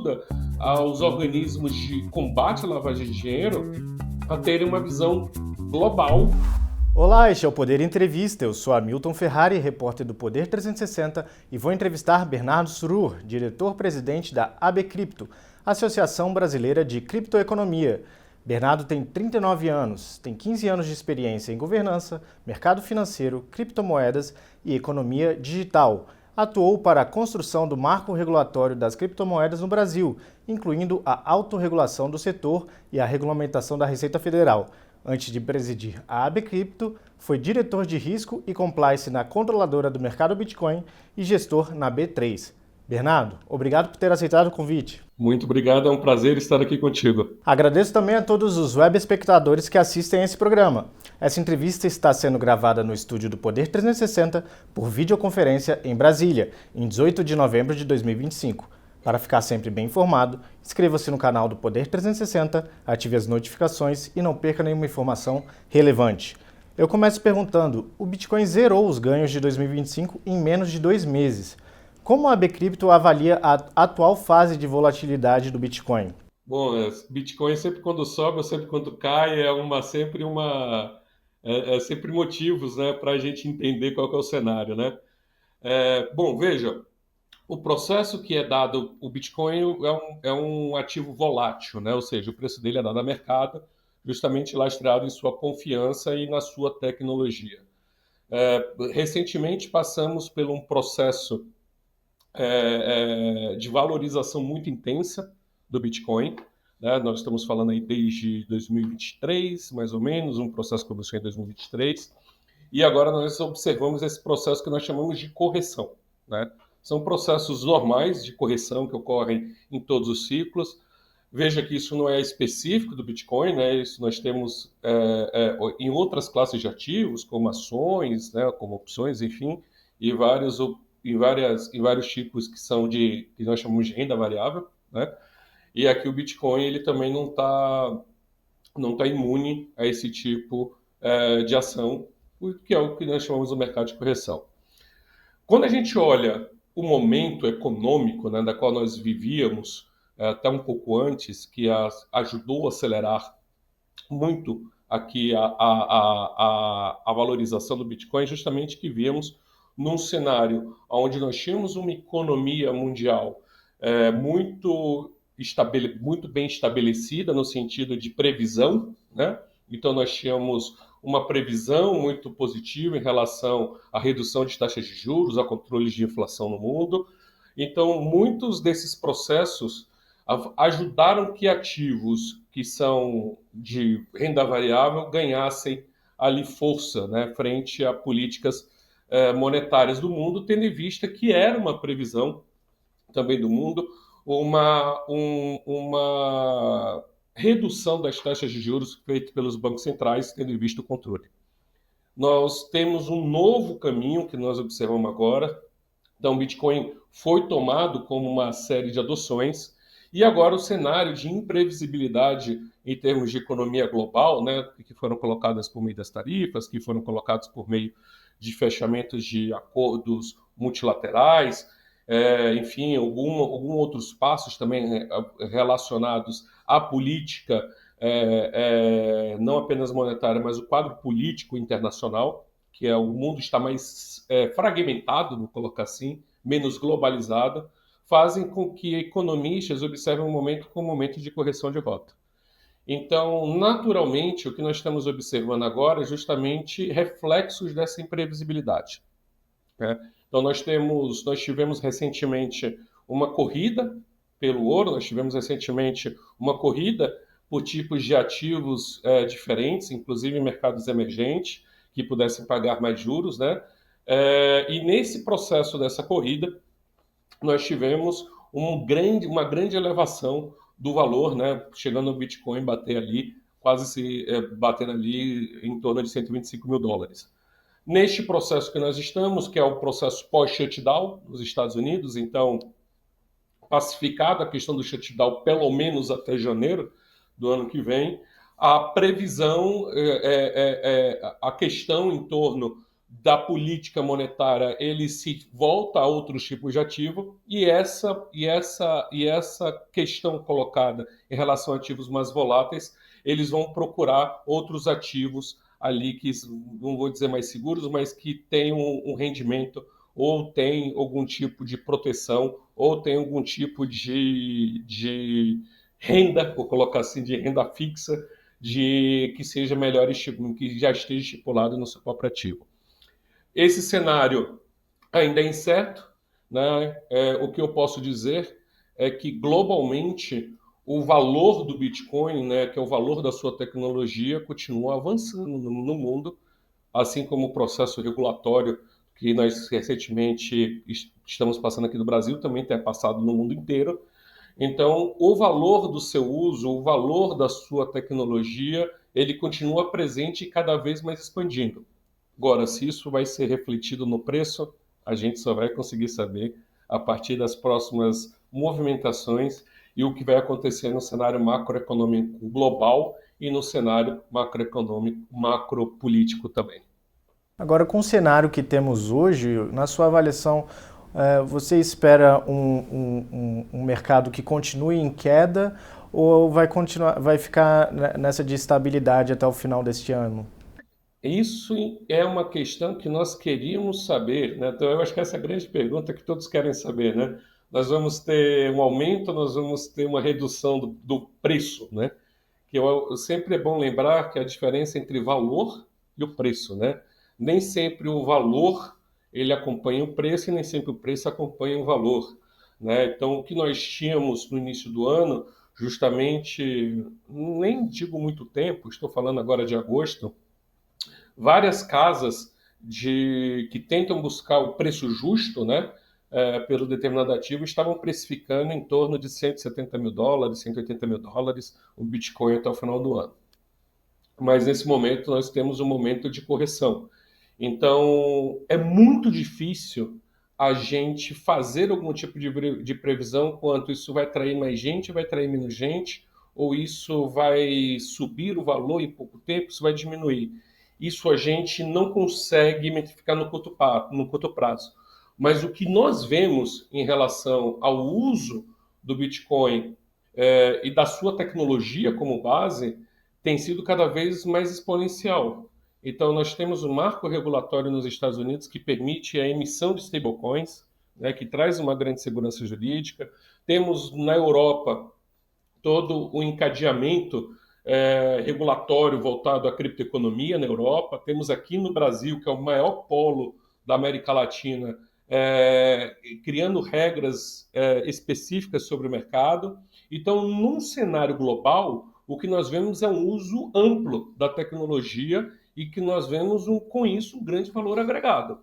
ajuda aos organismos de combate à lavagem de dinheiro a terem uma visão global. Olá, este é o Poder Entrevista. Eu sou Hamilton Ferrari, repórter do Poder 360, e vou entrevistar Bernardo Surur, diretor-presidente da AB Cripto, Associação Brasileira de Criptoeconomia. Bernardo tem 39 anos, tem 15 anos de experiência em governança, mercado financeiro, criptomoedas e economia digital. Atuou para a construção do marco regulatório das criptomoedas no Brasil, incluindo a autorregulação do setor e a regulamentação da Receita Federal. Antes de presidir a AB Cripto, foi diretor de risco e compliance na controladora do mercado Bitcoin e gestor na B3. Bernardo, obrigado por ter aceitado o convite. Muito obrigado, é um prazer estar aqui contigo. Agradeço também a todos os web espectadores que assistem a esse programa. Essa entrevista está sendo gravada no estúdio do Poder 360 por videoconferência em Brasília, em 18 de novembro de 2025. Para ficar sempre bem informado, inscreva-se no canal do Poder 360, ative as notificações e não perca nenhuma informação relevante. Eu começo perguntando, o Bitcoin zerou os ganhos de 2025 em menos de 2 meses. Como a AB Cripto avalia a atual fase de volatilidade do Bitcoin? Bom, Bitcoin sempre quando sobe ou sempre quando cai sempre motivos, né, para a gente entender qual que é o cenário, né? Bom, veja, o processo que é dado, o Bitcoin é um ativo volátil, né? Ou seja, o preço dele é dado a mercado, justamente lastreado em sua confiança e na sua tecnologia. Recentemente passamos por um processo de valorização muito intensa do Bitcoin, né? Nós estamos falando aí desde 2023, mais ou menos, um processo que começou em 2023, e agora nós observamos esse processo que nós chamamos de correção, né? São processos normais de correção que ocorrem em todos os ciclos. Veja que isso não é específico do Bitcoin, né? Isso nós temos em outras classes de ativos, como ações, né? Como opções, enfim, e vários tipos que nós chamamos de renda variável, né? E aqui o Bitcoin ele também não tá imune a esse tipo de ação, que é o que nós chamamos do mercado de correção. Quando a gente olha o momento econômico, né, da qual nós vivíamos até um pouco antes, que ajudou a acelerar muito aqui a valorização do Bitcoin, justamente que víamos num cenário onde nós tínhamos uma economia mundial muito bem estabelecida no sentido de previsão, né? Então nós tínhamos uma previsão muito positiva em relação à redução de taxas de juros, a controle de inflação no mundo. Então muitos desses processos ajudaram que ativos que são de renda variável ganhassem ali força, né, frente a políticas monetárias do mundo, tendo em vista que era uma previsão também do mundo, uma redução das taxas de juros feita pelos bancos centrais, tendo em vista o controle. Nós temos um novo caminho que nós observamos agora. Então, o Bitcoin foi tomado como uma série de adoções, e agora o cenário de imprevisibilidade em termos de economia global, né, que foram colocadas por meio das tarifas, que foram colocadas por meio de fechamentos de acordos multilaterais, enfim, alguns outros passos também relacionados à política, não apenas monetária, mas o quadro político internacional, que o mundo está mais fragmentado, vou colocar assim, menos globalizado, fazem com que economistas observem um momento como um momento de correção de rota. Então, naturalmente, o que nós estamos observando agora é justamente reflexos dessa imprevisibilidade, né? Então, nós tivemos recentemente uma corrida pelo ouro, nós tivemos recentemente uma corrida por tipos de ativos diferentes, inclusive em mercados emergentes, que pudessem pagar mais juros, né? E nesse processo dessa corrida, nós tivemos uma grande elevação do valor, né? Chegando o Bitcoin batendo ali em torno de 125 mil dólares. Neste processo que nós estamos, que é o processo pós-shutdown nos Estados Unidos, então, pacificada a questão do shutdown pelo menos até janeiro do ano que vem, a previsão, a questão em torno da política monetária ele se volta a outros tipos de ativo, e essa questão colocada em relação a ativos mais voláteis, eles vão procurar outros ativos ali que, não vou dizer mais seguros, mas que tenham um rendimento, ou tem algum tipo de proteção, ou tem algum tipo de renda, vou colocar assim, de renda fixa, de que seja melhor, que já esteja estipulado no seu próprio ativo. Esse cenário ainda é incerto, né? O que eu posso dizer é que globalmente o valor do Bitcoin, né, que é o valor da sua tecnologia, continua avançando no mundo, assim como o processo regulatório que nós recentemente estamos passando aqui no Brasil também tem passado no mundo inteiro. Então, o valor do seu uso, o valor da sua tecnologia, ele continua presente e cada vez mais expandindo. Agora, se isso vai ser refletido no preço, a gente só vai conseguir saber a partir das próximas movimentações e o que vai acontecer no cenário macroeconômico global e no cenário macroeconômico, macropolítico também. Agora, com o cenário que temos hoje, na sua avaliação, você espera um mercado que continue em queda ou vai ficar nessa de estabilidade até o final deste ano? Isso é uma questão que nós queríamos saber, né? Então, eu acho que essa é a grande pergunta que todos querem saber, né? Nós vamos ter um aumento, nós vamos ter uma redução do preço, né? Que sempre é bom lembrar que a diferença entre valor e o preço, né? Nem sempre o valor ele acompanha o preço e nem sempre o preço acompanha o valor, né? Então, o que nós tínhamos no início do ano, justamente, nem digo muito tempo, estou falando agora de agosto, várias casas que tentam buscar o preço justo, né, pelo determinado ativo, estavam precificando em torno de US$ 170 mil, US$ 180 mil o Bitcoin até o final do ano. Mas nesse momento nós temos um momento de correção. Então é muito difícil a gente fazer algum tipo de previsão quanto isso vai atrair mais gente, vai atrair menos gente, ou isso vai subir o valor em pouco tempo, isso vai diminuir. Isso a gente não consegue metrificar no curto prazo. Mas o que nós vemos em relação ao uso do Bitcoin e da sua tecnologia como base tem sido cada vez mais exponencial. Então, nós temos um marco regulatório nos Estados Unidos que permite a emissão de stablecoins, né, que traz uma grande segurança jurídica. Temos na Europa todo o encadeamento regulatório voltado à criptoeconomia na Europa. Temos aqui no Brasil, que é o maior polo da América Latina, criando regras específicas sobre o mercado. Então, num cenário global, o que nós vemos é um uso amplo da tecnologia e que nós vemos, com isso, um grande valor agregado,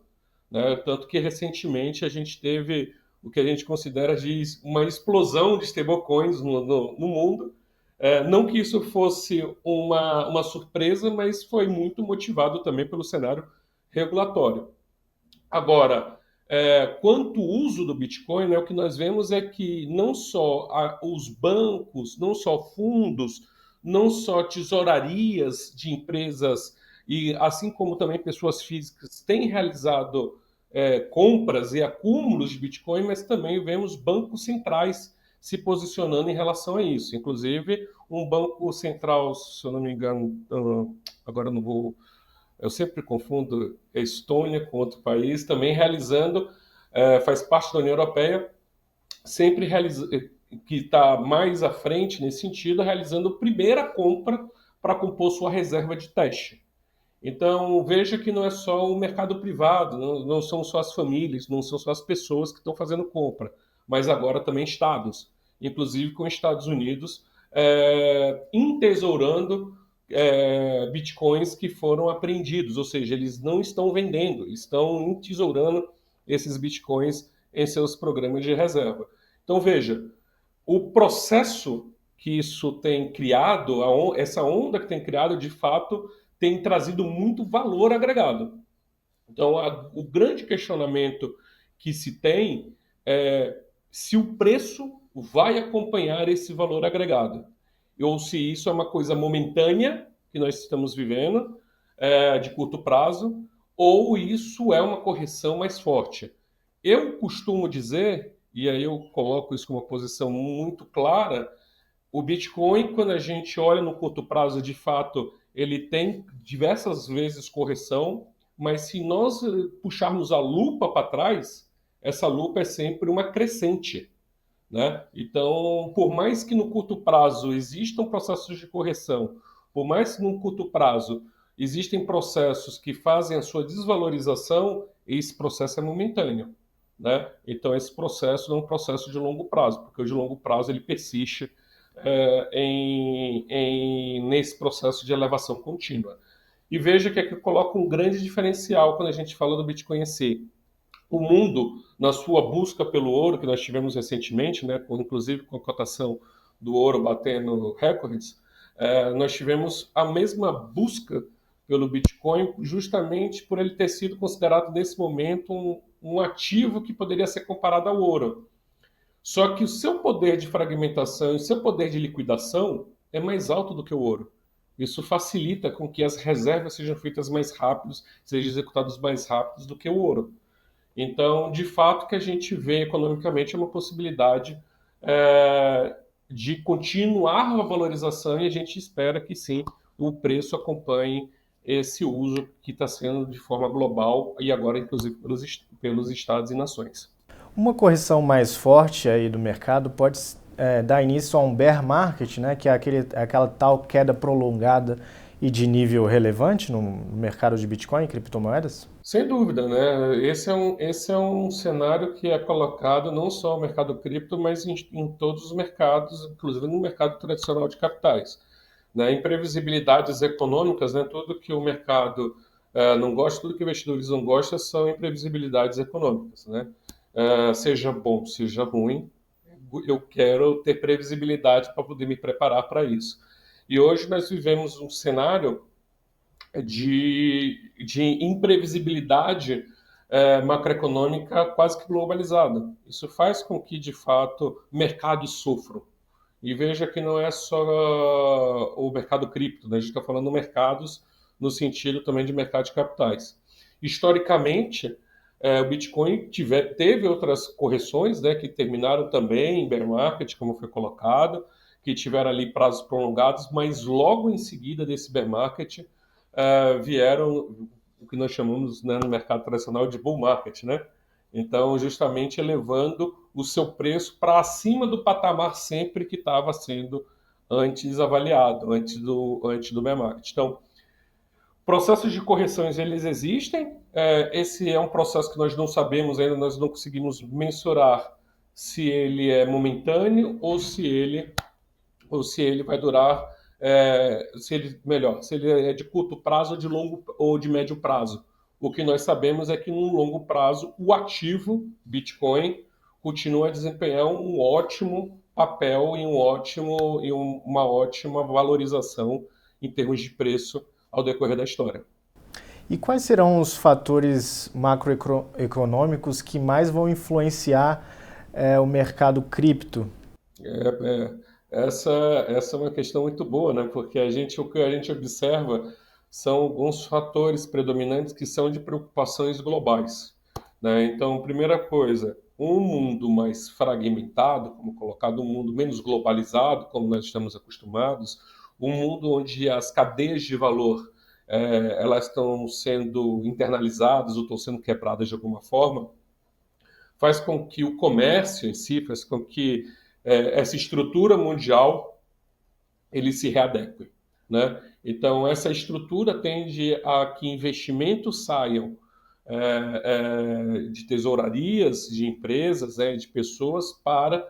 né? Tanto que, recentemente, a gente teve o que a gente considera de uma explosão de stablecoins no mundo. Não que isso fosse uma surpresa, mas foi muito motivado também pelo cenário regulatório. Agora, quanto ao uso do Bitcoin, né, o que nós vemos é que não só os bancos, não só fundos, não só tesourarias de empresas, e assim como também pessoas físicas têm realizado compras e acúmulos de Bitcoin, mas também vemos bancos centrais se posicionando em relação a isso. Inclusive, um banco central, se eu não me engano, agora não vou. Eu sempre confundo Estônia com outro país, também realizando, faz parte da União Europeia, sempre que está mais à frente nesse sentido, realizando a primeira compra para compor sua reserva de teste. Então, veja que não é só o mercado privado, não são só as famílias, não são só as pessoas que estão fazendo compra, mas agora também estados, inclusive com Estados Unidos, entesourando bitcoins que foram apreendidos, ou seja, eles não estão vendendo, estão entesourando esses bitcoins em seus programas de reserva. Então, veja, o processo que isso tem criado, essa onda que tem criado, de fato, tem trazido muito valor agregado. Então, o grande questionamento que se tem é se o preço vai acompanhar esse valor agregado, ou se isso é uma coisa momentânea que nós estamos vivendo, de curto prazo, ou isso é uma correção mais forte. Eu costumo dizer, e aí eu coloco isso como uma posição muito clara, o Bitcoin, quando a gente olha no curto prazo, de fato, ele tem diversas vezes correção, mas se nós puxarmos a lupa para trás, essa lupa é sempre uma crescente, né? Então, por mais que no curto prazo existam processos de correção, por mais que no curto prazo existem processos que fazem a sua desvalorização, esse processo é momentâneo, né? Então, esse processo não é um processo de longo prazo, porque o de longo prazo ele persiste nesse processo de elevação contínua. E veja que aqui coloca um grande diferencial quando a gente fala do Bitcoin em si. O mundo, na sua busca pelo ouro, que nós tivemos recentemente, né, inclusive com a cotação do ouro batendo recordes, nós tivemos a mesma busca pelo Bitcoin, justamente por ele ter sido considerado, nesse momento, um ativo que poderia ser comparado ao ouro. Só que o seu poder de fragmentação e o seu poder de liquidação é mais alto do que o ouro. Isso facilita com que as reservas sejam feitas mais rápidos, sejam executadas mais rápidos do que o ouro. Então, de fato, que a gente vê economicamente é uma possibilidade de continuar a valorização e a gente espera que sim, o preço acompanhe esse uso que está sendo de forma global e agora, inclusive, pelos estados e nações. Uma correção mais forte aí do mercado pode dar início a um bear market, né, que é aquela tal queda prolongada e de nível relevante no mercado de Bitcoin e criptomoedas? Sem dúvida, né? Esse é um cenário que é colocado não só no mercado cripto, mas em todos os mercados, inclusive no mercado tradicional de capitais. Né? Imprevisibilidades econômicas, né? Tudo que o mercado não gosta, tudo que investidores não gostam são imprevisibilidades econômicas, né? Seja bom, seja ruim, eu quero ter previsibilidade para poder me preparar para isso. E hoje nós vivemos um cenário de imprevisibilidade macroeconômica quase que globalizada. Isso faz com que, de fato, mercados sofram. E veja que não é só o mercado cripto, né? A gente está falando de mercados no sentido também de mercado de capitais. Historicamente, o Bitcoin teve outras correções, né, que terminaram também em bear market, como foi colocado, que tiveram ali prazos prolongados, mas logo em seguida desse bear market vieram o que nós chamamos, né, no mercado tradicional de bull market, né? Então, justamente elevando o seu preço para acima do patamar sempre que estava sendo antes avaliado, antes do bear market. Então, processos de correções, eles existem. Esse é um processo que nós não sabemos ainda, nós não conseguimos mensurar se ele é momentâneo ou se ele vai durar, se ele é de curto prazo ou de longo ou de médio prazo. O que nós sabemos é que no longo prazo o ativo Bitcoin continua a desempenhar um ótimo papel e uma ótima valorização em termos de preço ao decorrer da história. E quais serão os fatores macroeconômicos que mais vão influenciar o mercado cripto? Essa é uma questão muito boa, né? Porque o que a gente observa são alguns fatores predominantes que são de preocupações globais, né? Então, primeira coisa, um mundo mais fragmentado, como colocado, um mundo menos globalizado, como nós estamos acostumados, um mundo onde as cadeias de valor elas estão sendo internalizadas ou estão sendo quebradas de alguma forma, faz com que o comércio em si, faz com que essa estrutura mundial ele se readeque, né? Então essa estrutura tende a que investimentos saiam de tesourarias, de empresas, de pessoas para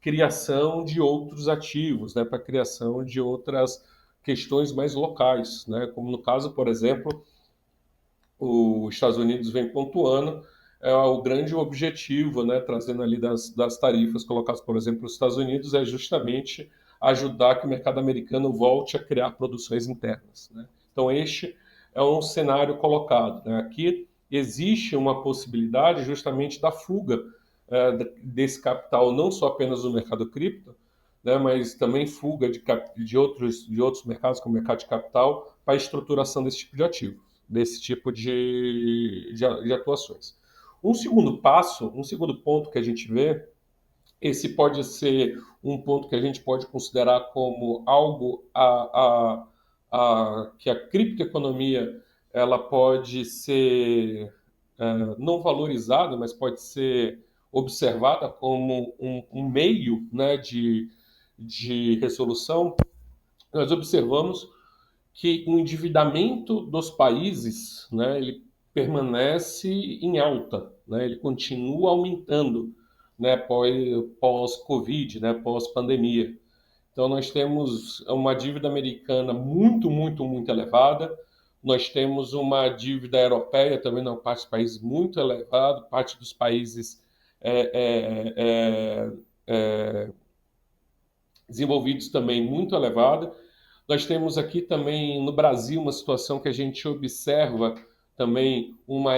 criação de outros ativos, né? Para criação de outras questões mais locais, né? Como no caso, por exemplo, os Estados Unidos vem pontuando o grande objetivo, né, trazendo ali das tarifas colocadas, por exemplo, nos Estados Unidos, é justamente ajudar que o mercado americano volte a criar produções internas, né? Então, este é um cenário colocado, né? Aqui existe uma possibilidade justamente da fuga desse capital, não só apenas do mercado cripto, né, mas também fuga de outros mercados, como o mercado de capital, para a estruturação desse tipo de ativo. desse tipo de atuações. Um segundo passo, um segundo ponto que a gente vê, esse pode ser um ponto que a gente pode considerar como algo que a criptoeconomia ela pode ser não valorizada, mas pode ser observada como um meio, né, de resolução. Nós observamos que o endividamento dos países, né, ele permanece em alta, né, ele continua aumentando, né, pós-Covid, né, pós-pandemia. Então, nós temos uma dívida americana muito, muito, muito elevada, nós temos uma dívida europeia também, na parte dos países, muito elevada, parte dos países é, é, é, é, desenvolvidos também muito elevada. Nós temos aqui também no Brasil uma situação que a gente observa também uma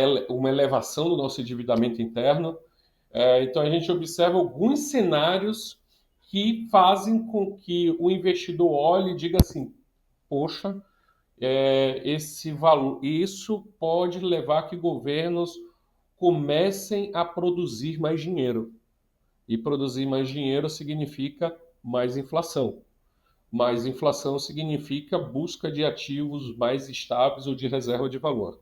elevação do nosso endividamento interno. Então a gente observa alguns cenários que fazem com que o investidor olhe e diga assim: poxa, esse valor, isso pode levar a que governos comecem a produzir mais dinheiro. E produzir mais dinheiro significa mais inflação. Mais inflação significa busca de ativos mais estáveis ou de reserva de valor.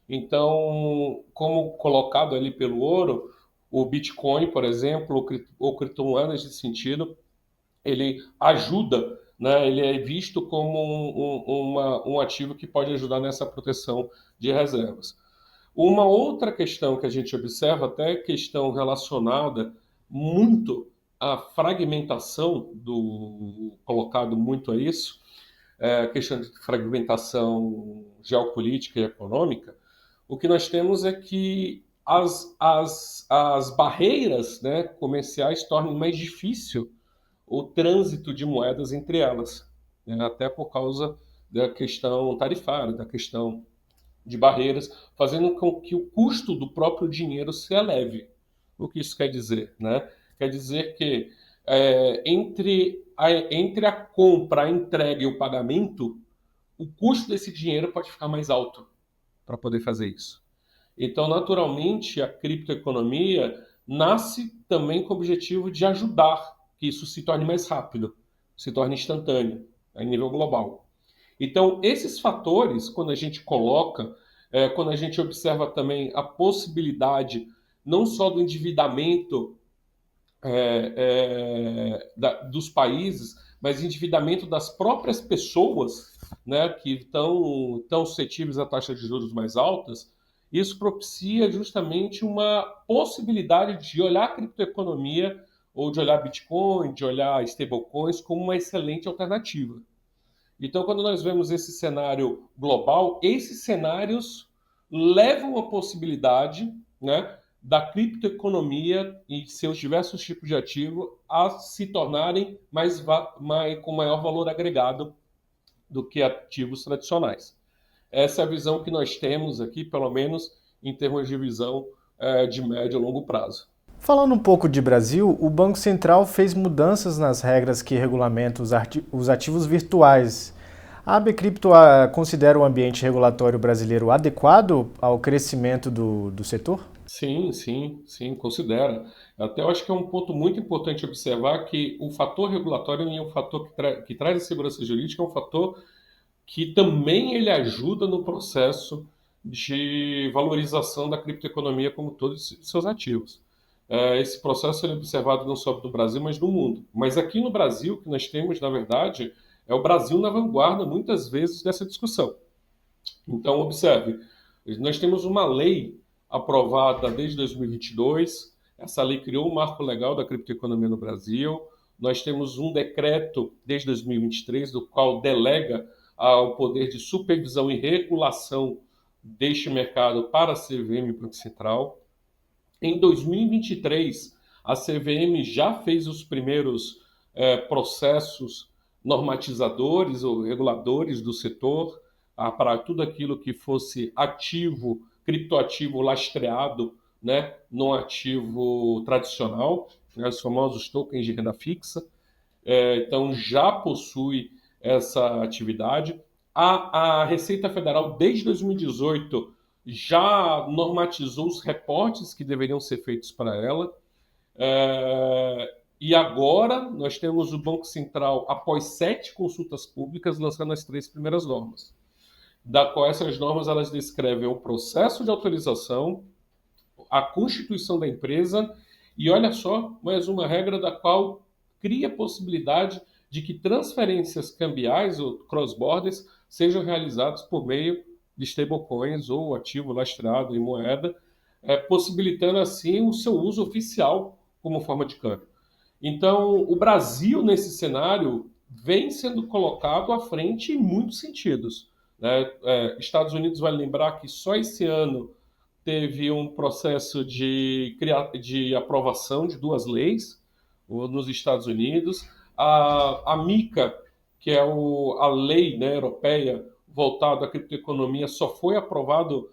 Então, como colocado ali pelo ouro, o Bitcoin, por exemplo, ou criptomoedas nesse sentido, ele ajuda, né? Ele é visto como um ativo que pode ajudar nessa proteção de reservas. Uma outra questão que a gente observa, até questão relacionada muito à fragmentação colocado muito a isso, a questão de fragmentação geopolítica e econômica, o que nós temos é que as barreiras, né, comerciais tornem mais difícil o trânsito de moedas entre elas, né, até por causa da questão tarifária, da questão de barreiras, fazendo com que o custo do próprio dinheiro se eleve. O que isso quer dizer, né? Quer dizer que entre a compra, a entrega e o pagamento, o custo desse dinheiro pode ficar mais alto para poder fazer isso. Então, naturalmente, a criptoeconomia nasce também com o objetivo de ajudar que isso se torne mais rápido, se torne instantâneo, em nível global. Então, esses fatores, quando a gente coloca, quando a gente observa também a possibilidade não só do endividamento dos países, mas endividamento das próprias pessoas, né, que estão suscetíveis a taxas de juros mais altas, isso propicia justamente uma possibilidade de olhar a criptoeconomia ou de olhar Bitcoin, de olhar stablecoins como uma excelente alternativa. Então, quando nós vemos esse cenário global, esses cenários levam a possibilidade, né, da criptoeconomia e seus diversos tipos de ativo a se tornarem com maior valor agregado do que ativos tradicionais. Essa é a visão que nós temos aqui, pelo menos em termos de visão de médio e longo prazo. Falando um pouco de Brasil, o Banco Central fez mudanças nas regras que regulamentam os ativos virtuais. A AB Cripto considera o ambiente regulatório brasileiro adequado ao crescimento do setor? Sim, considera. Até eu acho que é um ponto muito importante observar que o fator regulatório é um fator que traz a segurança jurídica, é um fator que também ele ajuda no processo de valorização da criptoeconomia como todos os seus ativos. Esse processo é observado não só no Brasil, mas no mundo. Mas aqui no Brasil, o que nós temos, na verdade, é o Brasil na vanguarda, muitas vezes, dessa discussão. Então, observe, nós temos uma lei aprovada desde 2022, essa lei criou o marco legal da criptoeconomia no Brasil, nós temos um decreto desde 2023, do qual delega ao poder de supervisão e regulação deste mercado para a CVM Banco Central. Em 2023, a CVM já fez os primeiros processos normatizadores ou reguladores do setor para tudo aquilo que fosse ativo, criptoativo lastreado, né, no ativo tradicional, né, os famosos tokens de renda fixa. Então já possui essa atividade. A Receita Federal, desde 2018, já normatizou os reportes que deveriam ser feitos para ela. E agora nós temos o Banco Central, após 7 consultas públicas, lançando as 3 primeiras normas. Da qual essas normas elas descrevem o processo de autorização, a constituição da empresa e, olha só, mais uma regra da qual cria a possibilidade de que transferências cambiais ou cross-borders sejam realizadas por meio de stablecoins ou ativo lastreado em moeda, possibilitando assim o seu uso oficial como forma de câmbio. Então, o Brasil, nesse cenário, vem sendo colocado à frente em muitos sentidos, né? Estados Unidos vai lembrar que só esse ano teve um processo de aprovação de 2 leis nos Estados Unidos. A MiCA, que é a lei, né, europeia voltada à criptoeconomia, só foi aprovado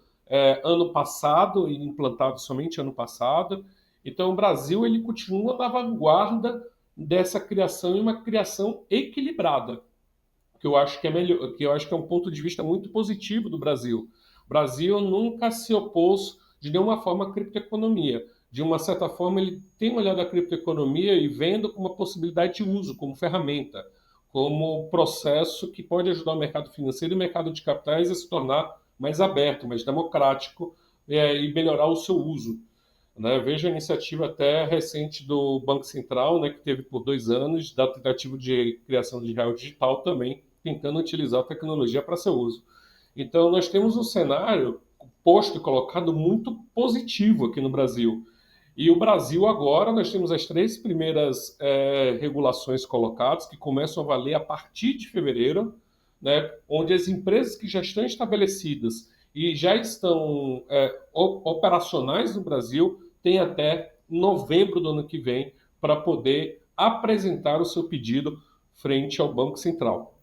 ano passado e implantado somente ano passado. Então, o Brasil ele continua na vanguarda dessa criação e uma criação equilibrada, que eu acho que é melhor, que eu acho que é um ponto de vista muito positivo do Brasil. O Brasil nunca se opôs de nenhuma forma à criptoeconomia. De uma certa forma, ele tem olhado a criptoeconomia e vendo como uma possibilidade de uso, como ferramenta, como processo que pode ajudar o mercado financeiro e o mercado de capitais a se tornar mais aberto, mais democrático e melhorar o seu uso. Né? Veja a iniciativa até recente do Banco Central, né, que teve por 2 anos, da tentativa de criação de real digital também, tentando utilizar a tecnologia para seu uso. Então, nós temos um cenário posto e colocado muito positivo aqui no Brasil. E o Brasil agora, nós temos as 3 primeiras regulações colocadas, que começam a valer a partir de fevereiro, né, onde as empresas que já estão estabelecidas e já estão operacionais no Brasil têm até novembro do ano que vem para poder apresentar o seu pedido frente ao Banco Central.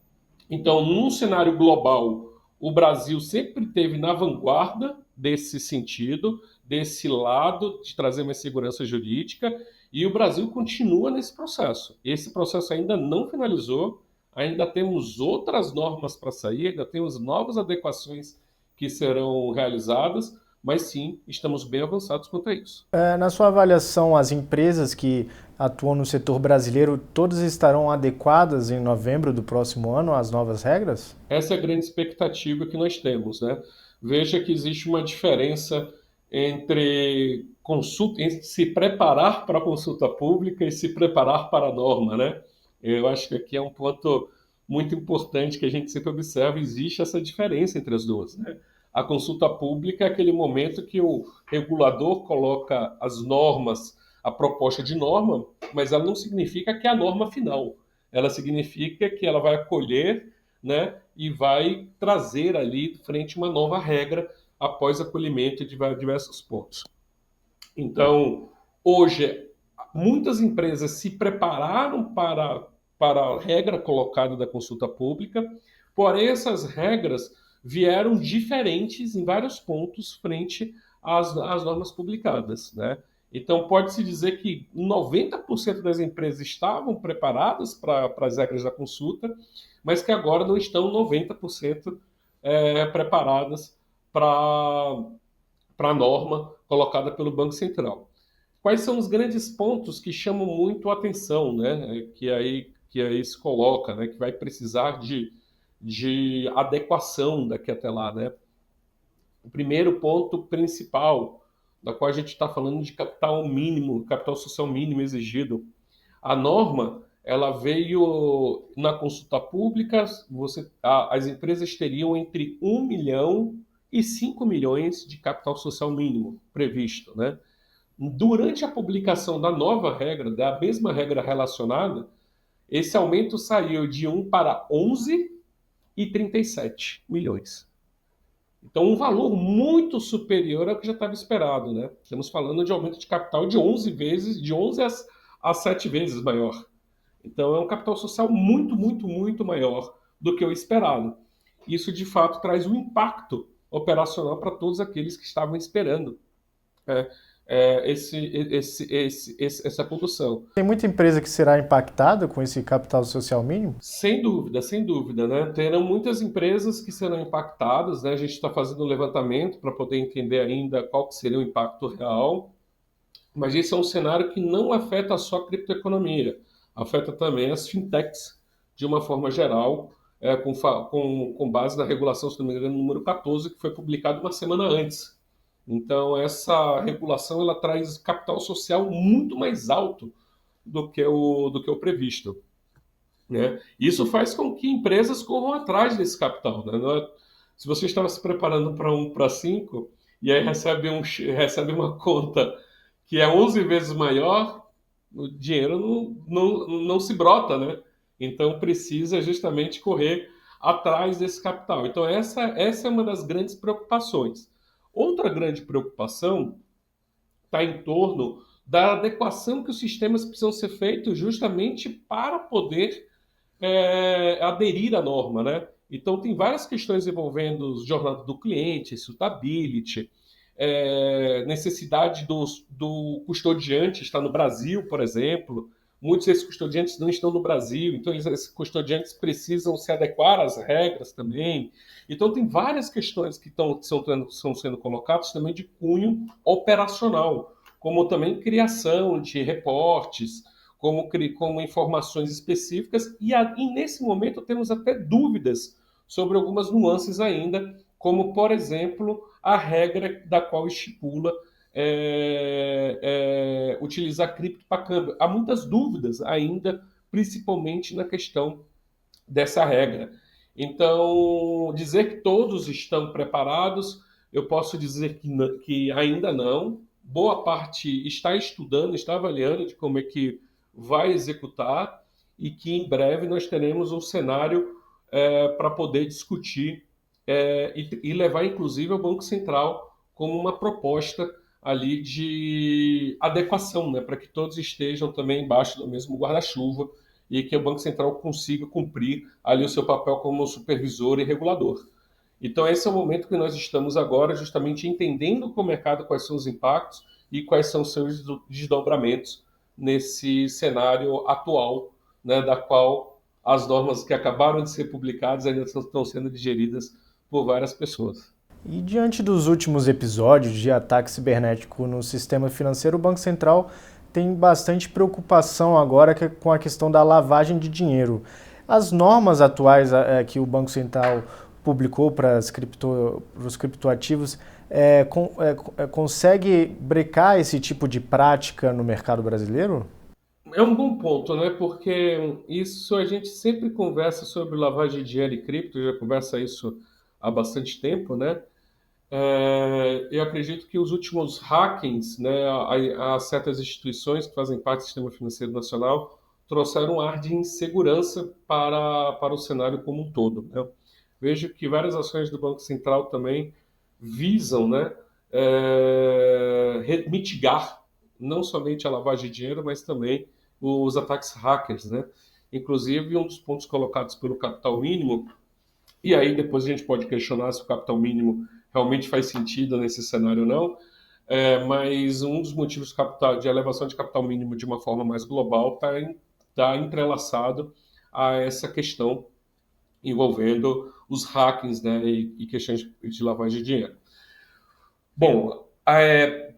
Então, num cenário global, o Brasil sempre esteve na vanguarda desse sentido, desse lado de trazer mais segurança jurídica, e o Brasil continua nesse processo. Esse processo ainda não finalizou, ainda temos outras normas para sair, ainda temos novas adequações que serão realizadas, mas sim, estamos bem avançados quanto a isso. Na sua avaliação, as empresas que atuam no setor brasileiro, todas estarão adequadas em novembro do próximo ano às novas regras? Essa é a grande expectativa que nós temos, né? Veja que existe uma diferença entre se preparar para a consulta pública e se preparar para a norma, né? Eu acho que aqui é um ponto muito importante que a gente sempre observa, existe essa diferença entre as duas, né? A consulta pública é aquele momento que o regulador coloca as normas, a proposta de norma, mas ela não significa que é a norma final. Ela significa que ela vai acolher, né, e vai trazer ali frente uma nova regra após acolhimento de diversos pontos. Então, hoje, muitas empresas se prepararam para a regra colocada da consulta pública, porém essas regras vieram diferentes em vários pontos frente às normas publicadas, né? Então, pode-se dizer que 90% das empresas estavam preparadas para as regras da consulta, mas que agora não estão 90% preparadas para a norma colocada pelo Banco Central. Quais são os grandes pontos que chamam muito a atenção, né? Que aí se coloca, né? Que vai precisar de adequação daqui até lá, né? O primeiro ponto principal, da qual a gente está falando de capital mínimo, capital social mínimo exigido. A norma, ela veio na consulta pública, as empresas teriam entre 1 milhão e 5 milhões de capital social mínimo previsto, né? Durante a publicação da nova regra, da mesma regra relacionada, esse aumento saiu de 1 para 11 e 37 milhões. Então, um valor muito superior ao que já estava esperado, né? Estamos falando de aumento de capital de 11 vezes, de 11 a 7 vezes maior. Então, é um capital social muito, muito, muito maior do que o esperado. Isso, de fato, traz um impacto operacional para todos aqueles que estavam esperando essa condução. Tem muita empresa que será impactada com esse capital social mínimo? Sem dúvida, né? Terão muitas empresas que serão impactadas, né? A gente está fazendo um levantamento para poder entender ainda qual que seria o impacto real, mas esse é um cenário que não afeta só a criptoeconomia, afeta também as fintechs de uma forma geral, com base na regulação, se não me engano, número 14, que foi publicado uma semana antes. Então, essa regulação ela traz capital social muito mais alto do que o previsto, né? Isso faz com que empresas corram atrás desse capital, né? Se você estava se preparando para 1 para 5 e aí recebe uma conta que é 11 vezes maior, o dinheiro não se brota, né? Então precisa justamente correr atrás desse capital. Então essa é uma das grandes preocupações. Outra grande preocupação está em torno da adequação que os sistemas precisam ser feitos justamente para poder aderir à norma, né? Então, tem várias questões envolvendo jornada do cliente, suitability, necessidade do custodiante estar no Brasil, por exemplo. Muitos desses custodiantes não estão no Brasil, então esses custodiantes precisam se adequar às regras também. Então, tem várias questões que estão sendo colocadas também de cunho operacional, como também criação de reportes, como informações específicas, e nesse momento temos até dúvidas sobre algumas nuances ainda, como, por exemplo, a regra da qual estipula utilizar cripto para câmbio. Há muitas dúvidas ainda, principalmente na questão dessa regra. Então, dizer que todos estão preparados, eu posso dizer que ainda não. Boa parte está estudando, está avaliando de como é que vai executar e que em breve nós teremos um cenário para poder discutir e levar, inclusive, ao Banco Central como uma proposta ali de adequação, né, para que todos estejam também embaixo do mesmo guarda-chuva e que o Banco Central consiga cumprir ali o seu papel como supervisor e regulador. Então, esse é o momento que nós estamos agora, justamente entendendo com o mercado quais são os impactos e quais são os seus desdobramentos nesse cenário atual, né, da qual as normas que acabaram de ser publicadas ainda estão sendo digeridas por várias pessoas. E diante dos últimos episódios de ataque cibernético no sistema financeiro, o Banco Central tem bastante preocupação agora com a questão da lavagem de dinheiro. As normas atuais que o Banco Central publicou para os criptoativos consegue brecar esse tipo de prática no mercado brasileiro? É um bom ponto, né? Porque isso a gente sempre conversa sobre lavagem de dinheiro e cripto, já conversa isso há bastante tempo, né? Eu acredito que os últimos hackings, né, a certas instituições que fazem parte do sistema financeiro nacional trouxeram um ar de insegurança para o cenário como um todo, né? Vejo que várias ações do Banco Central também visam, né, mitigar não somente a lavagem de dinheiro, mas também os ataques hackers, né? Inclusive, um dos pontos colocados pelo capital mínimo, e aí depois a gente pode questionar se o capital mínimo realmente faz sentido nesse cenário ou não, mas um dos motivos de elevação de capital mínimo de uma forma mais global está entrelaçado a essa questão envolvendo os hackings, né, e questões de lavagem de dinheiro. Bom,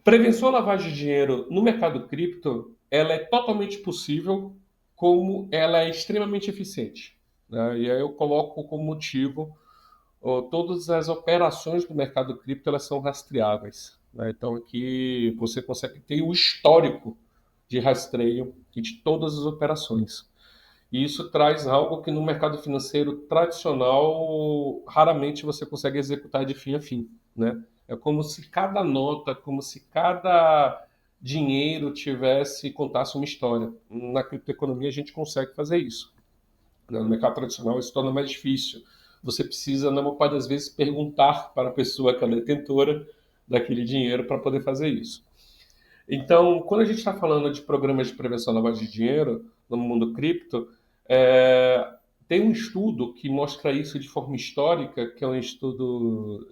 prevenção à lavagem de dinheiro no mercado cripto, ela é totalmente possível, como ela é extremamente eficiente, né? E aí eu coloco como motivo todas as operações do mercado cripto elas são rastreáveis, né? Então aqui você consegue ter o histórico de rastreio de todas as operações. E isso traz algo que no mercado financeiro tradicional raramente você consegue executar de fim a fim, né? É como se cada nota, como se cada dinheiro contasse uma história. Na criptoeconomia a gente consegue fazer isso, né? No mercado tradicional isso torna mais difícil. Você precisa, na maior parte das vezes, perguntar para a pessoa que é a detentora daquele dinheiro para poder fazer isso. Então, quando a gente está falando de programas de prevenção à lavagem de dinheiro no mundo cripto, tem um estudo que mostra isso de forma histórica, que é um estudo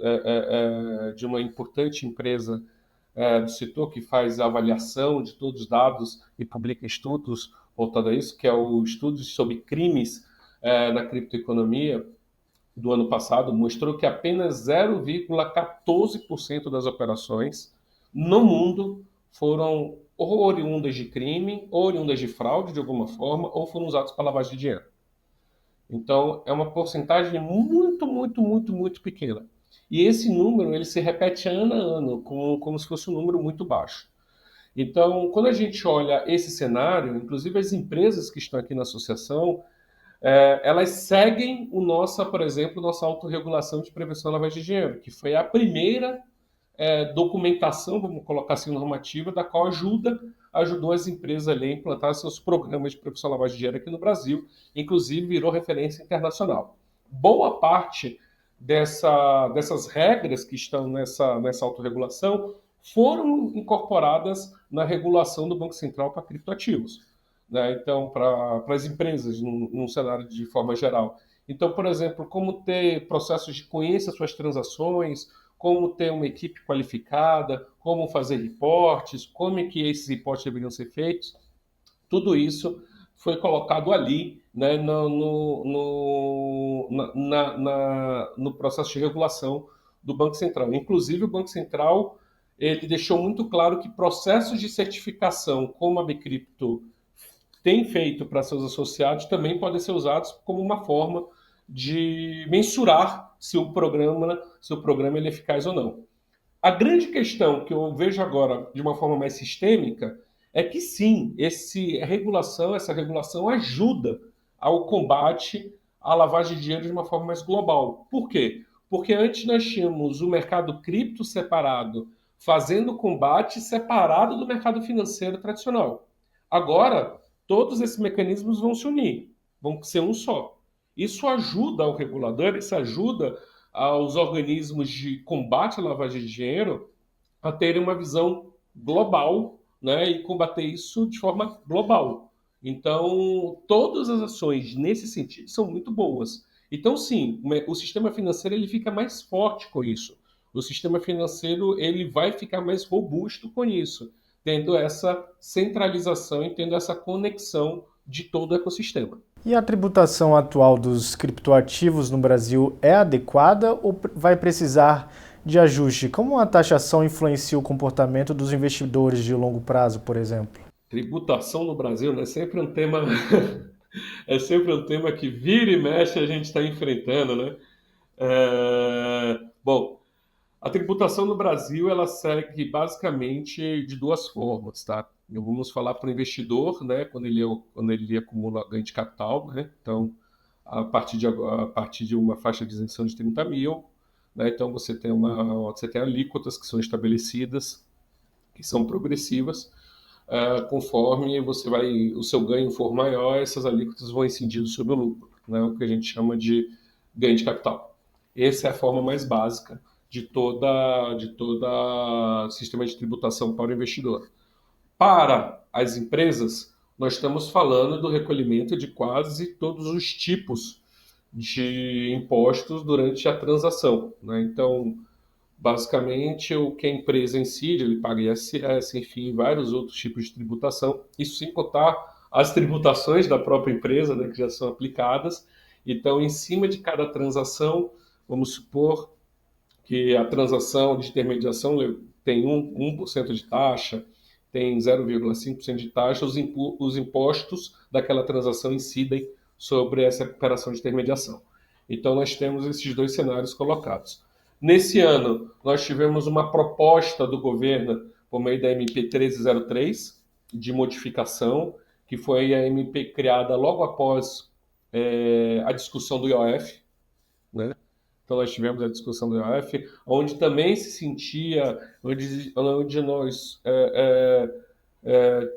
de uma importante empresa do setor que faz a avaliação de todos os dados e publica estudos voltados a isso, que é o estudo sobre crimes na criptoeconomia do ano passado, mostrou que apenas 0,14% das operações no mundo foram ou oriundas de crime, ou oriundas de fraude de alguma forma, ou foram usados para lavagem de dinheiro. Então, é uma porcentagem muito, muito, muito, muito pequena. E esse número ele se repete ano a ano, como se fosse um número muito baixo. Então, quando a gente olha esse cenário, inclusive as empresas que estão aqui na associação, elas seguem por exemplo, nossa autorregulação de prevenção à lavagem de dinheiro, que foi a primeira documentação, vamos colocar assim, normativa, da qual ajudou as empresas ali a implantar seus programas de prevenção à lavagem de dinheiro aqui no Brasil, inclusive virou referência internacional. Boa parte dessas regras que estão nessa autorregulação foram incorporadas na regulação do Banco Central para criptoativos, né? Então, para as empresas, num cenário de forma geral. Então, por exemplo, como ter processos de conhecer suas transações, como ter uma equipe qualificada, como fazer reportes, como é que esses reportes deveriam ser feitos. Tudo isso foi colocado ali, né, no processo de regulação do Banco Central. Inclusive, o Banco Central ele deixou muito claro que processos de certificação, como a Bcrypto tem feito para seus associados, também podem ser usados como uma forma de mensurar se o programa ele é eficaz ou não. A grande questão que eu vejo agora de uma forma mais sistêmica é que sim, essa regulação ajuda ao combate à lavagem de dinheiro de uma forma mais global. Por quê? Porque antes nós tínhamos o mercado cripto separado, fazendo combate separado do mercado financeiro tradicional. Agora, todos esses mecanismos vão se unir, vão ser um só. Isso ajuda ao regulador, isso ajuda aos organismos de combate à lavagem de dinheiro a terem uma visão global, né, e combater isso de forma global. Então, todas as ações nesse sentido são muito boas. Então, sim, o sistema financeiro ele fica mais forte com isso. O sistema financeiro ele vai ficar mais robusto com isso, tendo essa centralização e tendo essa conexão de todo o ecossistema. E a tributação atual dos criptoativos no Brasil é adequada ou vai precisar de ajuste? Como a taxação influencia o comportamento dos investidores de longo prazo, por exemplo? Tributação no Brasil, né? Sempre um tema é sempre um tema que vira e mexe a gente está enfrentando, né? Bom, a tributação no Brasil ela segue basicamente de duas formas, tá? Vamos falar para o investidor, né? Quando ele acumula ganho de capital, né? Então, a partir de uma faixa de isenção de 30 mil, né? Então você tem alíquotas que são estabelecidas, que são progressivas. Conforme o seu ganho for maior, essas alíquotas vão incidindo sobre o lucro, né? O que a gente chama de ganho de capital. Essa é a forma mais básica de toda sistema de tributação para o investidor. Para as empresas, nós estamos falando do recolhimento de quase todos os tipos de impostos durante a transação, né? Então, basicamente, o que a empresa incide, ele paga ISS, enfim, vários outros tipos de tributação, isso sem contar as tributações da própria empresa, né, que já são aplicadas. Então, em cima de cada transação, vamos supor que a transação de intermediação tem 1% de taxa, tem 0,5% de taxa, os impostos daquela transação incidem sobre essa operação de intermediação. Então, nós temos esses dois cenários colocados. Nesse ano, nós tivemos uma proposta do governo, por meio da MP 1303, de modificação, que foi a MP criada logo após a discussão do IOF, né? Então, nós tivemos a discussão do IOF, onde também se sentia, onde nós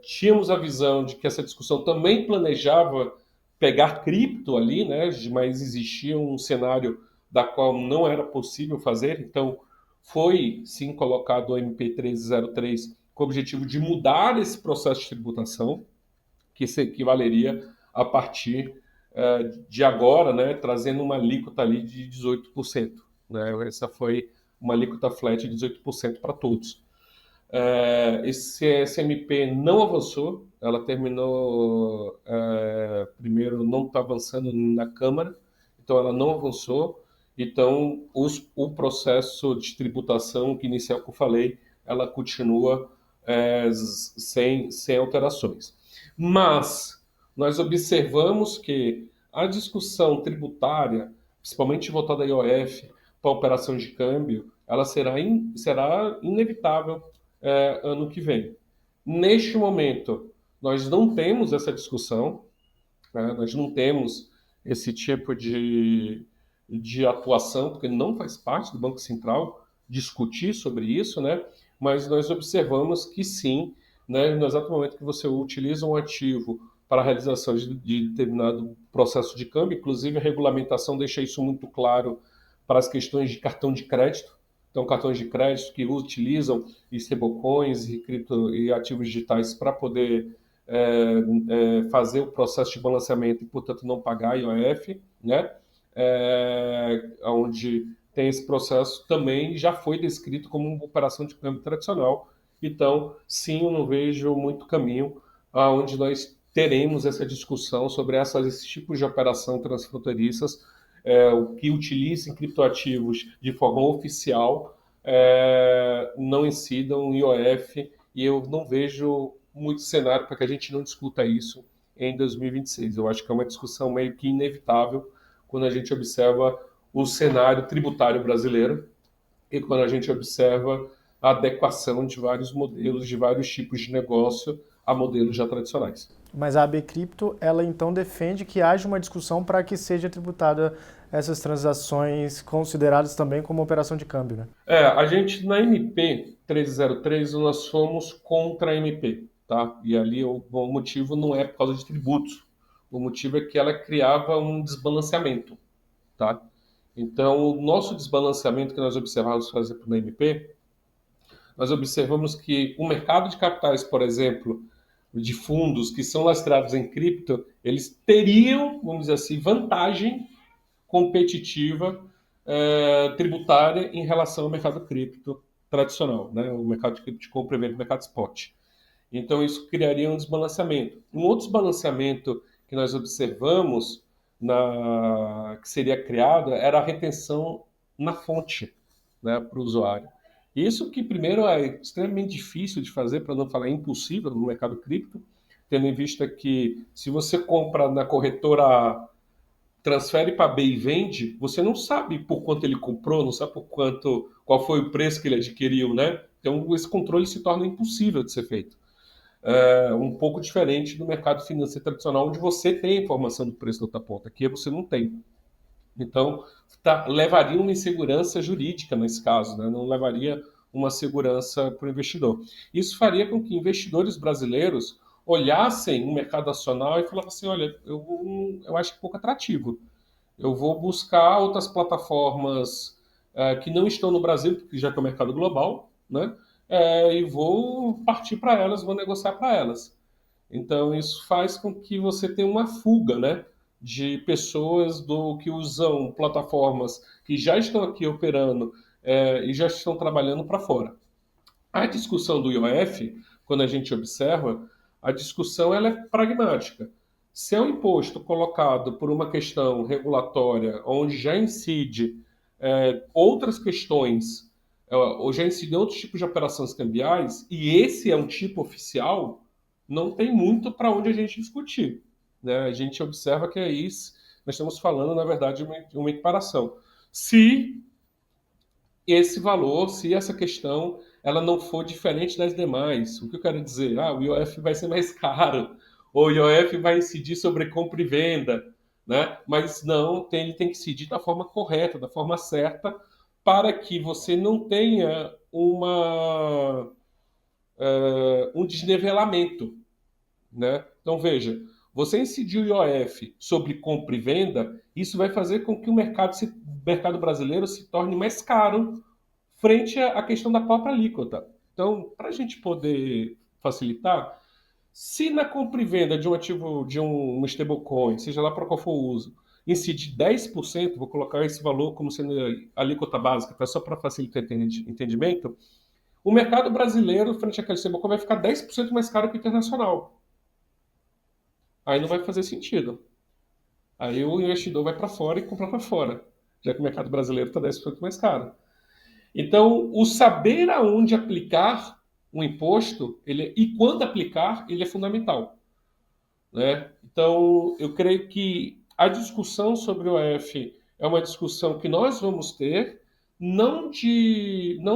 tínhamos a visão de que essa discussão também planejava pegar cripto ali, né? Mas existia um cenário da qual não era possível fazer, então foi sim colocado o MP 1303 com o objetivo de mudar esse processo de tributação, que se equivaleria a partir de agora, né, trazendo uma alíquota ali de 18%. Né? Essa foi uma alíquota flat de 18% para todos. Esse MP não avançou, ela terminou, primeiro, não está avançando na Câmara, então ela não avançou. Então, o processo de tributação que inicial que eu falei, ela continua sem alterações. Mas nós observamos que a discussão tributária, principalmente voltada à IOF, para a operação de câmbio, ela será inevitável ano que vem. Neste momento, nós não temos essa discussão, né? Nós não temos esse tipo de atuação, porque não faz parte do Banco Central discutir sobre isso, né? Mas nós observamos que sim, né, no exato momento que você utiliza um ativo para a realização de determinado processo de câmbio, inclusive a regulamentação deixa isso muito claro para as questões de cartão de crédito. Então, cartões de crédito que utilizam stablecoins e ativos digitais para poder fazer o processo de balanceamento e, portanto, não pagar IOF, né? Onde tem esse processo também já foi descrito como uma operação de câmbio tradicional. Então, sim, eu não vejo muito caminho aonde nós teremos essa discussão sobre esses tipos de operação transfronteiriças o que utilizem criptoativos de forma oficial não incidam IOF e eu não vejo muito cenário para que a gente não discuta isso em 2026. Eu acho que é uma discussão meio que inevitável quando a gente observa o cenário tributário brasileiro e quando a gente observa a adequação de vários modelos, de vários tipos de negócio a modelos já tradicionais. Mas a AB Cripto, ela então defende que haja uma discussão para que seja tributada essas transações consideradas também como operação de câmbio, né? A gente na MP 1303 nós fomos contra a MP, tá? E ali o motivo não é por causa de tributos, o motivo é que ela criava um desbalanceamento, tá? Então o nosso desbalanceamento que nós observamos fazer na MP, nós observamos que o mercado de capitais, por exemplo, de fundos que são lastreados em cripto, eles teriam, vamos dizer assim, vantagem competitiva tributária em relação ao mercado cripto tradicional, né? O mercado de cripto de compra e venda, o mercado spot. Então, isso criaria um desbalanceamento. Um outro desbalanceamento que nós observamos que seria criado era a retenção na fonte, né, para o usuário. Isso que, primeiro, é extremamente difícil de fazer, para não falar impossível no mercado cripto, tendo em vista que se você compra na corretora A, transfere para B e vende, você não sabe por quanto ele comprou, não sabe qual foi o preço que ele adquiriu, né? Então, esse controle se torna impossível de ser feito. Um pouco diferente do mercado financeiro tradicional, onde você tem a informação do preço da outra ponta. Aqui você não tem. Então, levaria uma insegurança jurídica nesse caso, né? Não levaria uma segurança para o investidor. Isso faria com que investidores brasileiros olhassem o mercado nacional e falassem, olha, eu acho pouco atrativo. Eu vou buscar outras plataformas que não estão no Brasil, porque já que é o mercado global, né? E vou partir para elas, vou negociar para elas. Então, isso faz com que você tenha uma fuga, né, de pessoas que usam plataformas que já estão aqui operando e já estão trabalhando para fora. A discussão do IOF, quando a gente observa, a discussão ela é pragmática. Se é um imposto colocado por uma questão regulatória, onde já incide outras questões, ou já incide outros tipos de operações cambiais, e esse é um tipo oficial, não tem muito para onde a gente discutir, né? A gente observa que é isso, nós estamos falando, na verdade, de uma equiparação. Se esse valor, se essa questão ela não for diferente das demais, o que eu quero dizer? O IOF vai ser mais caro, ou o IOF vai incidir sobre compra e venda, né? Mas não, ele tem que incidir da forma correta, da forma certa, para que você não tenha um desnivelamento, né? Então, veja, você incidir o IOF sobre compra e venda, isso vai fazer com que o mercado brasileiro se torne mais caro frente à questão da própria alíquota. Então, para a gente poder facilitar, se na compra e venda de um ativo, de um stablecoin, seja lá para qual for o uso, incidir 10%, vou colocar esse valor como sendo a alíquota básica, só para facilitar o entendimento, O mercado brasileiro, frente àquele stablecoin, vai ficar 10% mais caro que o internacional. Aí não vai fazer sentido. Aí o investidor vai para fora e compra para fora, já que o mercado brasileiro está 10% mais caro. Então, o saber aonde aplicar um imposto e quando aplicar, ele é fundamental. Né? Então, eu creio que a discussão sobre o OF é uma discussão que nós vamos ter, não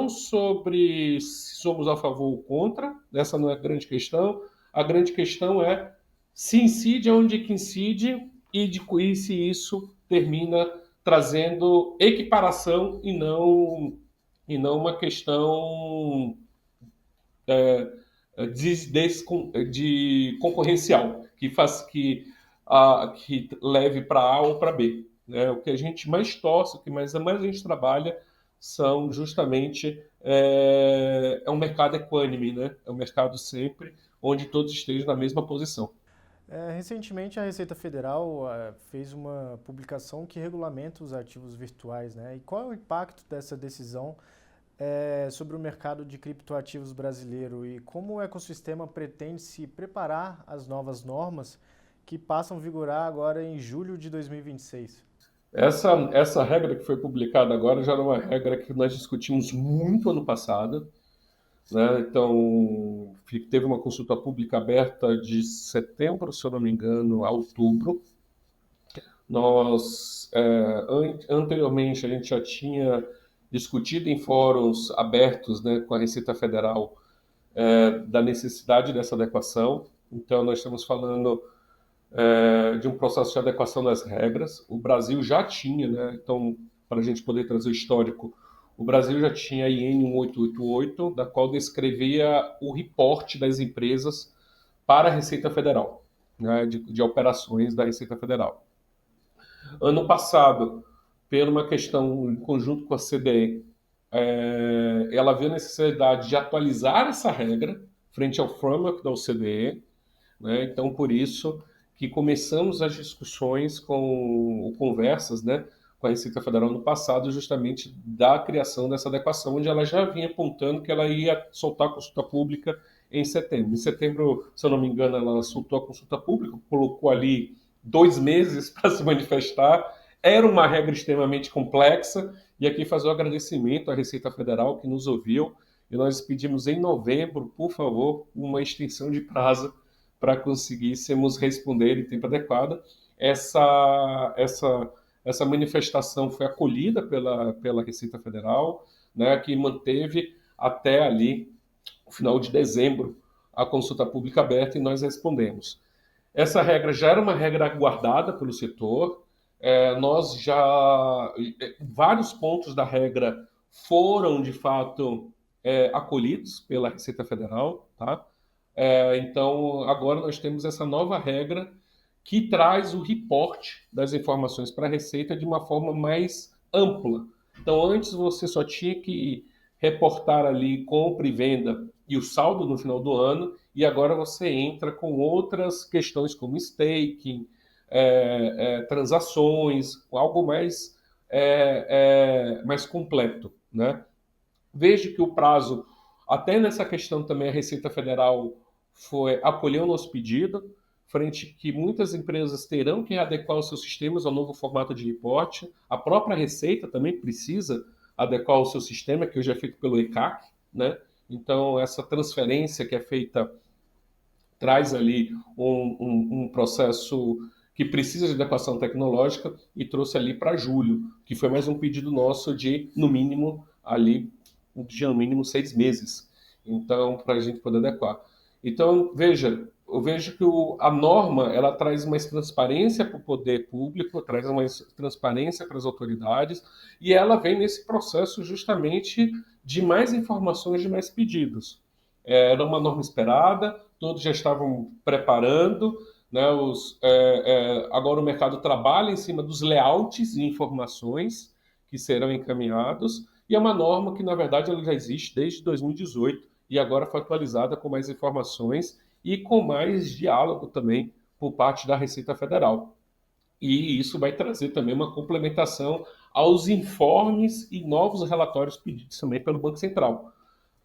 sobre se somos a favor ou contra, essa não é a grande questão. A grande questão é se incide onde que incide e se isso termina trazendo equiparação e não uma questão de concorrencial, que leve para A ou para B. Né? O que a gente mais torce, o que mais a gente trabalha são justamente um mercado equânime, né? É um mercado sempre onde todos estejam na mesma posição. Recentemente, a Receita Federal fez uma publicação que regulamenta os ativos virtuais, né? E qual é o impacto dessa decisão sobre o mercado de criptoativos brasileiro e como o ecossistema pretende se preparar às novas normas que passam a vigorar agora em julho de 2026? Essa regra que foi publicada agora já era uma regra que nós discutimos muito ano passado, né? Então, teve uma consulta pública aberta de setembro, se eu não me engano, a outubro. Nós, anteriormente, a gente já tinha discutido em fóruns abertos, né, com a Receita Federal, da necessidade dessa adequação. Então, nós estamos falando de um processo de adequação das regras. O Brasil já tinha, né, então, para a gente poder trazer o histórico, o Brasil já tinha a IN 1888, da qual descrevia o reporte das empresas para a Receita Federal, né, de operações da Receita Federal. Ano passado, por uma questão em conjunto com a CDE, ela viu a necessidade de atualizar essa regra frente ao framework da OCDE, né? Então, por isso que começamos as discussões conversas, né, com a Receita Federal no passado, justamente da criação dessa adequação, onde ela já vinha apontando que ela ia soltar a consulta pública em setembro. Em setembro, se eu não me engano, ela soltou a consulta pública, colocou ali 2 meses para se manifestar. Era uma regra extremamente complexa, e aqui fazer o agradecimento à Receita Federal que nos ouviu, e nós pedimos em novembro, por favor, uma extensão de prazo para conseguíssemos responder em tempo adequado. Essa manifestação foi acolhida pela Receita Federal, né, que manteve até ali, o final de dezembro, a consulta pública aberta, e nós respondemos. Essa regra já era uma regra aguardada pelo setor. Vários pontos da regra foram, de fato, acolhidos pela Receita Federal, tá? Então, agora nós temos essa nova regra que traz o reporte das informações para a Receita de uma forma mais ampla. Então, antes você só tinha que reportar ali compra e venda e o saldo no final do ano, e agora você entra com outras questões como staking, transações, algo mais completo, né? Vejo que o prazo, até nessa questão também a Receita Federal acolheu o nosso pedido, frente que muitas empresas terão que adequar os seus sistemas ao novo formato de reporte. A própria Receita também precisa adequar o seu sistema, que hoje é feito pelo ECAC, né? Então, essa transferência que é feita traz ali um processo que precisa de adequação tecnológica, e trouxe ali para julho, que foi mais um pedido nosso de, no mínimo, 6 meses. Então, para a gente poder adequar. Então, eu vejo que a norma ela traz mais transparência para o poder público, traz mais transparência para as autoridades, e ela vem nesse processo justamente de mais informações, de mais pedidos. Era uma norma esperada, todos já estavam preparando, né? Agora o mercado trabalha em cima dos layouts de informações que serão encaminhados, e é uma norma que, na verdade, ela já existe desde 2018, e agora foi atualizada com mais informações e com mais diálogo também por parte da Receita Federal. E isso vai trazer também uma complementação aos informes e novos relatórios pedidos também pelo Banco Central.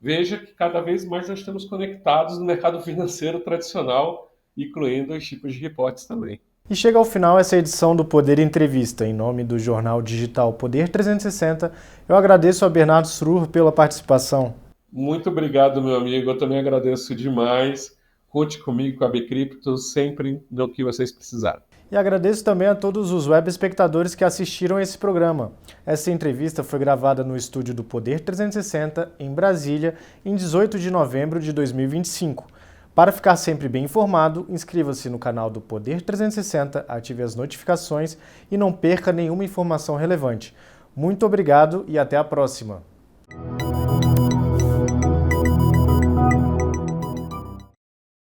veja que cada vez mais nós estamos conectados no mercado financeiro tradicional, incluindo os tipos de reportes também. E chega ao final essa edição do Poder Entrevista. Em nome do jornal digital Poder 360, eu agradeço a Bernardo Surur pela participação. Muito obrigado, meu amigo. Eu também agradeço demais. Conte comigo com a Bcrypto sempre no que vocês precisarem. E agradeço também a todos os web espectadores que assistiram a esse programa. Essa entrevista foi gravada no estúdio do Poder 360, em Brasília, em 18 de novembro de 2025. Para ficar sempre bem informado, inscreva-se no canal do Poder 360, ative as notificações e não perca nenhuma informação relevante. Muito obrigado e até a próxima!